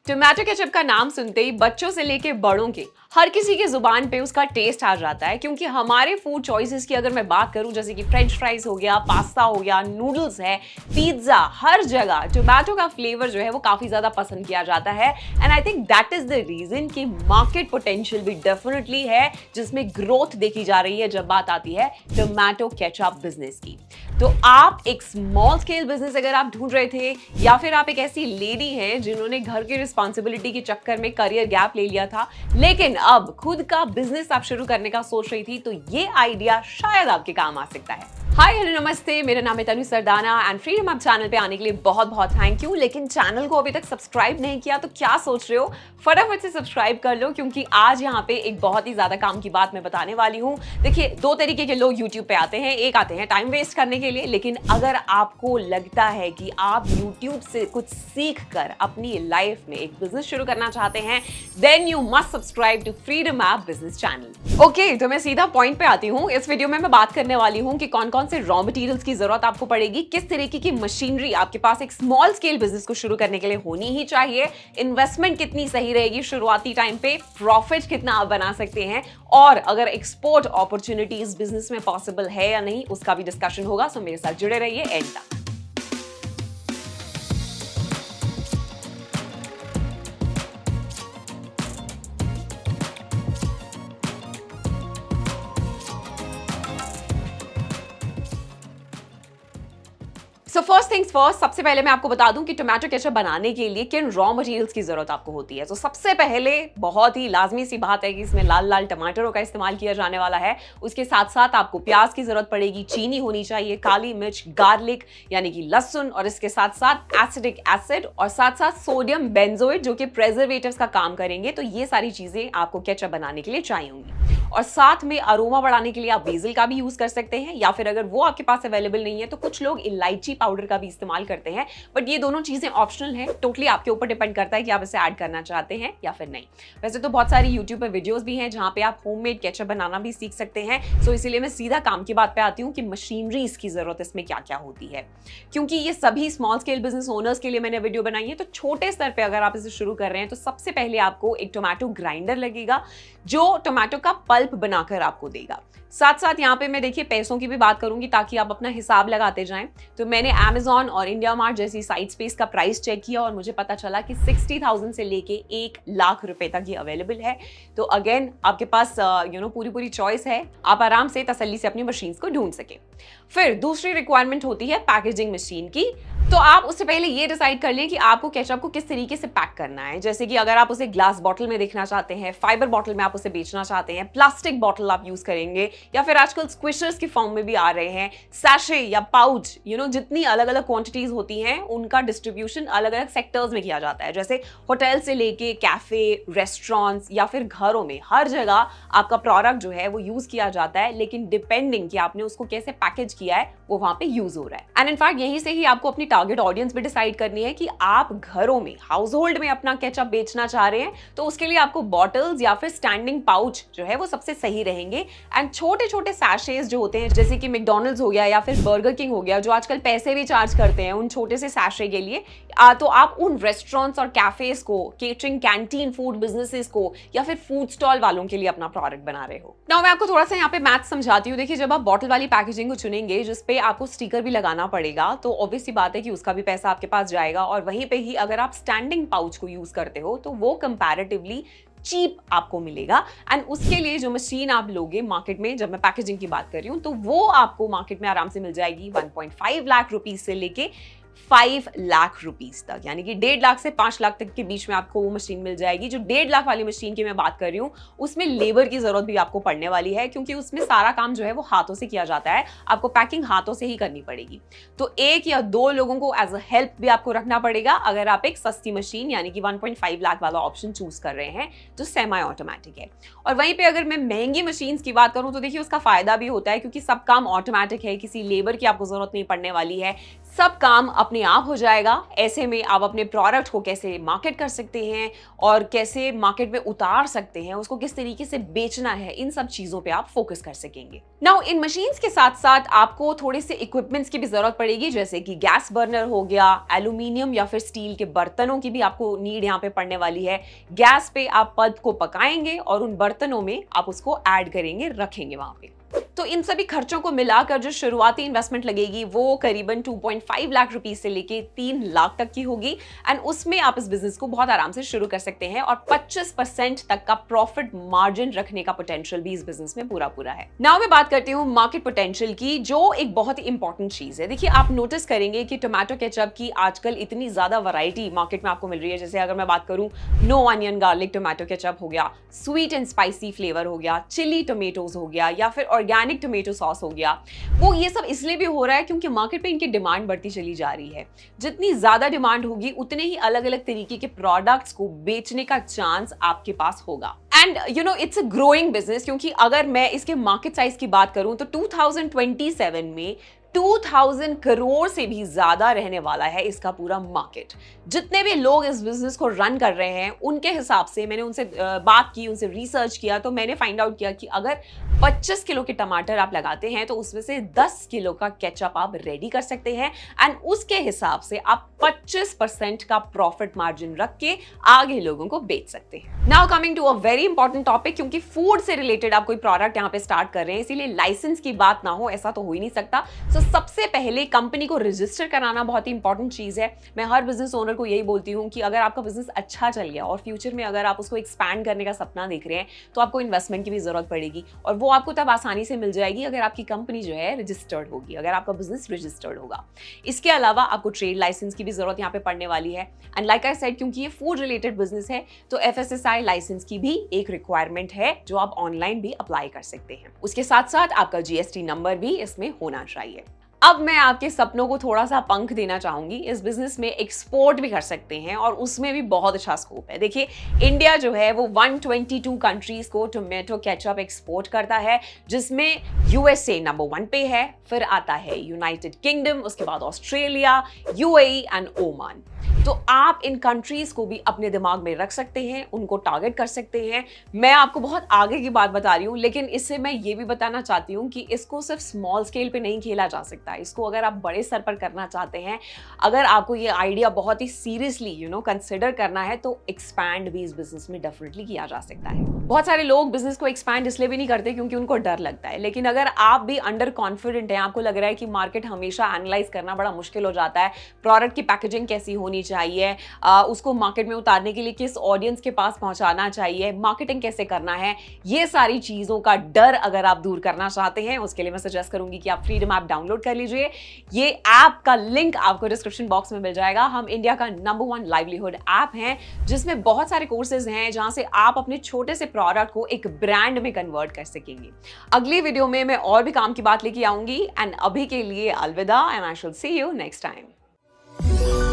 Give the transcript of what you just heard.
Tomato ketchup का नाम सुनते ही बच्चों से लेके बड़ों के हर किसी की जुबान पे उसका टेस्ट आ जाता है, क्योंकि हमारे फूड चॉइसेस की अगर मैं बात करूं, जैसे कि फ्रेंच फ्राइज हो गया, पास्ता हो गया, नूडल्स है, पिज्जा, हर जगह टोमेटो का फ्लेवर जो है वो काफी ज्यादा पसंद किया जाता है। And I think that is the reason कि मार्केट पोटेंशियल भी डेफिनेटली है, जिसमें ग्रोथ देखी जा रही है जब बात आती है टोमेटो केचप बिजनेस की। तो आप एक स्मॉल स्केल बिजनेस अगर आप ढूंढ रहे थे, या फिर आप एक ऐसी लेडी हैं जिन्होंने घर की रिस्पॉन्सिबिलिटी के चक्कर में करियर गैप ले लिया था, लेकिन अब खुद का बिजनेस आप शुरू करने का सोच रही थी, तो ये आइडिया शायद आपके काम आ सकता है। हाय हेलो नमस्ते, मेरा नाम है Tanu Sardana and Freedom Up channel पे आने के लिए बहुत बहुत थैंक यू। लेकिन चैनल को अभी तक सब्सक्राइब नहीं किया तो क्या सोच रहे हो, फटाफट से सब्सक्राइब कर लो, क्योंकि आज यहाँ पे एक बहुत ही ज्यादा काम की बात मैं बताने वाली हूँ। देखिए, दो तरीके के लोग यूट्यूब पे आते हैं, एक आते हैं टाइम वेस्ट करने के लिए, लेकिन अगर आपको लगता है कि आप यूट्यूब से कुछ सीख कर अपनी लाइफ में एक बिजनेस शुरू करना चाहते हैं, then you must subscribe to Freedom App business channel. Okay, तो मैं सीधा पॉइंट पे आती हूँ। इस वीडियो में मैं बात करने वाली हूँ कि कौन कौन से रॉ मटेरियल्स की जरूरत आपको पड़ेगी, किस तरीके की मशीनरी आपके पास एक स्मॉल स्केल बिजनेस को शुरू करने के लिए होनी ही चाहिए, इन्वेस्टमेंट कितनी सही रहेगी शुरुआती टाइम पे, प्रॉफिट कितना आप बना सकते हैं, और अगर एक्सपोर्ट अपॉर्चुनिटीज बिजनेस में पॉसिबल है या नहीं उसका भी डिस्कशन होगा। सो मेरे साथ जुड़े रहिए एंड तक। सो फर्स्ट थिंग्स फर्स्ट, सबसे पहले मैं आपको बता दूं कि टोमेटो केचप बनाने के लिए किन रॉ मटेरियल्स की जरूरत आपको होती है। तो सबसे पहले बहुत ही लाजमी सी बात है कि इसमें लाल लाल टमाटरों का इस्तेमाल किया जाने वाला है। उसके साथ साथ आपको प्याज की जरूरत पड़ेगी, चीनी होनी चाहिए, काली मिर्च, गार्लिक यानी कि लहसुन, और इसके साथ साथ एसिडिक एसिड, और साथ साथ सोडियम बेंजोएट जो कि प्रेजर्वेटिव्स का काम करेंगे। तो ये सारी चीजें आपको केचप बनाने के लिए चाहिए होंगी। और साथ में अरोमा बढ़ाने के लिए आप बेसिल का भी यूज कर सकते हैं, या फिर अगर वो आपके पास अवेलेबल नहीं है तो कुछ लोग इलायची पाउडर का भी इस्तेमाल करते हैं। बट ये दोनों चीजें ऑप्शनल है, टोटली आपके ऊपर डिपेंड करता है कि आप इसे ऐड करना चाहते हैं या फिर नहीं। वैसे तो बहुत सारी यूट्यूब पर वीडियोस भी हैं जहां पे आप होममेड केचप बनाना भी सीख सकते हैं। सो इसीलिए मैं सीधा काम की बात पे आती हूँ कि मशीनरीज की जरूरत इसमें क्या क्या होती है, क्योंकि ये सभी स्मॉल स्केल बिजनेस ओनर्स के लिए मैंने वीडियो बनाई है। तो छोटे स्तर पे अगर आप इसे शुरू कर रहे हैं तो सबसे पहले आपको एक टोमेटो ग्राइंडर लगेगा जो टोमेटो का पल्प बनाकर आपको देगा। साथ साथ यहाँ पे मैं देखिए पैसों की भी बात करूंगी ताकि आप अपना हिसाब लगाते जाएं। तो मैंने Amazon और इंडिया मार्ट जैसी साइट्स पे इसका प्राइस चेक किया और मुझे पता चला कि 60,000 से लेके 1 लाख रुपए तक ये अवेलेबल है। तो अगेन आपके पास पूरी चॉइस है, आप आराम से तसल्ली से अपनी मशीन को ढूंढ सके। फिर दूसरी रिक्वायरमेंट होती है पैकेजिंग मशीन की। तो आप उससे पहले ये डिसाइड कर लें कि आपको केचप को किस तरीके से पैक करना है। जैसे कि अगर आप उसे ग्लास बॉटल में देखना चाहते हैं, फाइबर बॉटल में आप उसे बेचना चाहते हैं, प्लास्टिक बॉटल आप यूज करेंगे, या फिर आजकल स्क्विशर्स की फॉर्म में भी आ रहे हैं, सैशे या पाउच, जितनी अलग अलग क्वांटिटीज होती हैं उनका डिस्ट्रीब्यूशन अलग अलग सेक्टर्स में किया जाता है। जैसे होटल से लेके कैफे, रेस्टोरेंट्स या फिर घरों में, हर जगह आपका प्रोडक्ट जो है वो यूज किया जाता है, लेकिन डिपेंडिंग कि आपने उसको कैसे पैकेज किया है वो वहां पे यूज हो रहा है। एंड इनफैक्ट यहीं से ही आपको अपनी टारगेट ऑडियंस भी डिसाइड करनी है कि आप घरों में, हाउस होल्ड में अपना केचप बेचना चाह रहे हैं, तो उसके लिए आपको बॉटल्स या फिर स्टैंडिंग पाउच जो है वो सबसे सही रहेंगे। एंड छोटे छोटे सैशेज जो होते हैं, जैसे कि मैकडॉनल्ड्स हो गया या फिर बर्गर किंग हो गया, जो आजकल पैसे भी चार्ज करते हैं उन छोटे से सैशे के लिए, तो आप उन रेस्टोरेंट्स और कैफेज को, केटरिंग, कैंटीन फूड बिजनेसेस को, या फिर फूड स्टॉल वालों के लिए अपना प्रोडक्ट बना रहे हो। नाउ मैं आपको थोड़ा सा यहाँ पे मैथ समझाती हूँ। देखिए, जब आप बॉटल वाली पैकेजिंग को चुनेंगे जिसपे आपको स्टिकर भी लगाना पड़ेगा, तो ऑब्वियस सी बात है कि उसका भी पैसा आपके पास जाएगा। और वहीं पे ही अगर आप स्टैंडिंग पाउच को यूज करते हो तो वो कंपैरेटिवली चीप आपको मिलेगा। एंड उसके लिए जो मशीन आप लोगे मार्केट में, जब मैं पैकेजिंग की बात कर रही हूं, तो वो आपको मार्केट में आराम से मिल जाएगी 1.5 लाख रुपीज से लेके 5 लाख रुपीज तक, यानी कि 1.5 लाख से 5 लाख तक के बीच में आपको वो मशीन मिल जाएगी। जो 1.5 लाख वाली मशीन की मैं बात कर रही हूँ उसमें लेबर की जरूरत भी आपको पड़ने वाली है, क्योंकि उसमें सारा काम जो है वो हाथों से किया जाता है, आपको पैकिंग हाथों से ही करनी पड़ेगी। तो 1 या 2 लोगों को एज अ हेल्प भी आपको रखना पड़ेगा अगर आप एक सस्ती मशीन यानी कि 1.5 लाख वाला ऑप्शन चूज कर रहे हैं जो सेमी ऑटोमेटिक है। और वहीं पे अगर मैं महंगी मशीन की बात करूं तो देखिए उसका फायदा भी होता है, क्योंकि सब काम ऑटोमेटिक है, किसी लेबर की आपको जरूरत नहीं पड़ने वाली है। सब काम अपने आप हो जाएगा। ऐसे में आप अपने प्रोडक्ट को कैसे मार्केट कर सकते हैं और कैसे मार्केट में उतार सकते हैं, उसको किस तरीके से बेचना है, इन सब चीजों पे आप फोकस कर सकेंगे। नाउ इन मशीन्स के साथ साथ आपको थोड़े से इक्विपमेंट्स की भी जरूरत पड़ेगी, जैसे कि गैस बर्नर हो गया, एल्यूमिनियम या फिर स्टील के बर्तनों की भी आपको नीड यहाँ पे पड़ने वाली है। गैस पे आप पल्प को पकाएंगे और उन बर्तनों में आप उसको ऐड करेंगे, रखेंगे वहां पे। तो इन सभी खर्चों को मिलाकर जो शुरुआती इन्वेस्टमेंट लगेगी वो करीबन 2.5 लाख रुपीस से लेके 3 लाख तक की होगी। एंड उसमें आप इस बिजनेस को बहुत आराम से शुरू कर सकते हैं और 25% तक का प्रॉफिट मार्जिन रखने का पोटेंशियल भी इस बिजनेस में पूरा है। नाउ मैं बात करती हूँ मार्केट पोटेंशियल की, जो एक बहुत ही इंपॉर्टेंट चीज है। देखिए, आप नोटिस करेंगे कि टोमेटो केचप की आजकल इतनी ज्यादा वैरायटी मार्केट में आपको मिल रही है। जैसे अगर मैं बात करूं, no onion garlic tomato ketchup हो गया, स्वीट एंड स्पाइसी फ्लेवर हो गया, चिली टोमेटोज हो गया, या फिर ऑर्गेनिक टोमेटो सॉस हो गया। वो ये सब इसलिए भी हो रहा है क्योंकि मार्केट पे इनकी डिमांड बढ़ती चली जा रही है। जितनी ज्यादा डिमांड होगी उतने ही अलग अलग तरीके के प्रोडक्ट्स को बेचने का चांस आपके पास होगा। And you know, it's a growing business, क्योंकि अगर मैं इसके मार्केट साइज की बात करूं तो 2027 में 2000 करोड़ से भी ज्यादा रहने वाला है इसका पूरा मार्केट। जितने भी लोग इस बिजनेस को रन कर रहे हैं उनके हिसाब से, मैंने उनसे बात की, उनसे रिसर्च किया, तो मैंने फाइंड आउट किया कि अगर 25 किलो के टमाटर आप लगाते हैं तो उसमें से 10 किलो का केचप आप रेडी कर सकते हैं। एंड उसके हिसाब से आप 25% का प्रॉफिट मार्जिन रख के आगे लोगों को बेच सकते हैं। Now coming to a very important topic, क्योंकि फूड से रिलेटेड आप कोई प्रोडक्ट यहाँ पे स्टार्ट कर रहे हैं, इसीलिए लाइसेंस की बात ना हो ऐसा तो हो ही नहीं सकता। सो सबसे पहले कंपनी को रजिस्टर कराना बहुत ही इंपॉर्टेंट चीज है। मैं हर बिजनेस ओनर को यही बोलती हूँ कि अगर आपका बिजनेस अच्छा चल गया और फ्यूचर में अगर आप उसको एक्सपैंड करने का सपना देख रहे हैं तो आपको इन्वेस्टमेंट की भी जरूरत पड़ेगी, और वो आपको तब आसानी से मिल जाएगी अगर आपकी कंपनी जो है रजिस्टर्ड होगी, अगर आपका बिजनेस रजिस्टर्ड होगा। इसके अलावा आपको ट्रेड लाइसेंस की भी जरूरत यहाँ पे पड़ने वाली है। एंड लाइक आई सेड, क्योंकि ये फूड रिलेटेड बिजनेस है तो FSSAI लाइसेंस की भी एक रिक्वायरमेंट है जो आप ऑनलाइन भी अप्लाई कर सकते हैं। उसके साथ साथ आपका GST नंबर भी इसमें होना चाहिए। अब मैं आपके सपनों को थोड़ा सा पंख देना चाहूंगी। इस बिजनेस में एक्सपोर्ट भी कर सकते हैं और उसमें भी बहुत अच्छा स्कोप है। देखिए, इंडिया जो है वो 122 कंट्रीज को टोमेटो केचप एक्सपोर्ट करता है, जिसमें USA नंबर 1 पे है, फिर आता है यूनाइटेड किंगडम, उसके बाद ऑस्ट्रेलिया, UAE एंड ओमान। तो आप इन कंट्रीज को भी अपने दिमाग में रख सकते हैं, उनको टारगेट कर सकते हैं। मैं आपको बहुत आगे की बात बता रही हूँ, लेकिन इससे मैं ये भी बताना चाहती हूँ कि इसको सिर्फ स्मॉल स्केल पे नहीं खेला जा सकता। इसको अगर आप बड़े स्तर पर करना चाहते हैं, अगर आपको ये आइडिया बहुत ही सीरियसली कंसिडर करना है, तो एक्सपैंड भी इस बिजनेस में डेफिनेटली किया जा सकता है। बहुत सारे लोग बिजनेस को एक्सपैंड इसलिए भी नहीं करते क्योंकि उनको डर लगता है, लेकिन अगर आप भी अंडर कॉन्फिडेंट हैं, आपको लग रहा है कि मार्केट हमेशा एनालाइज करना बड़ा मुश्किल हो जाता है, प्रोडक्ट की पैकेजिंग कैसी होनी चाहिए, उसको मार्केट में उतारने के लिए किस ऑडियंस के पास पहुंचाना चाहिए, मार्केटिंग कैसे करना है, ये सारी चीजों का डर अगर आप दूर करना चाहते हैं, उसके लिए मैं सजेस्ट करूंगी कि आप फ्रीडम ऐप डाउनलोड कर लीजिए। ये ऐप का लिंक आपको डिस्क्रिप्शन बॉक्स में मिल जाएगा। हम इंडिया का नंबर 1 लाइवलीहुड ऐप है, जिसमें बहुत सारे कोर्सेज हैं जहां से आप अपने छोटे से प्रोडक्ट को एक ब्रांड में कन्वर्ट कर सकेंगे। अगली वीडियो में मैं और भी काम की बात लेके आऊंगी। एंड अभी के लिए अलविदा, and I shall see you next time.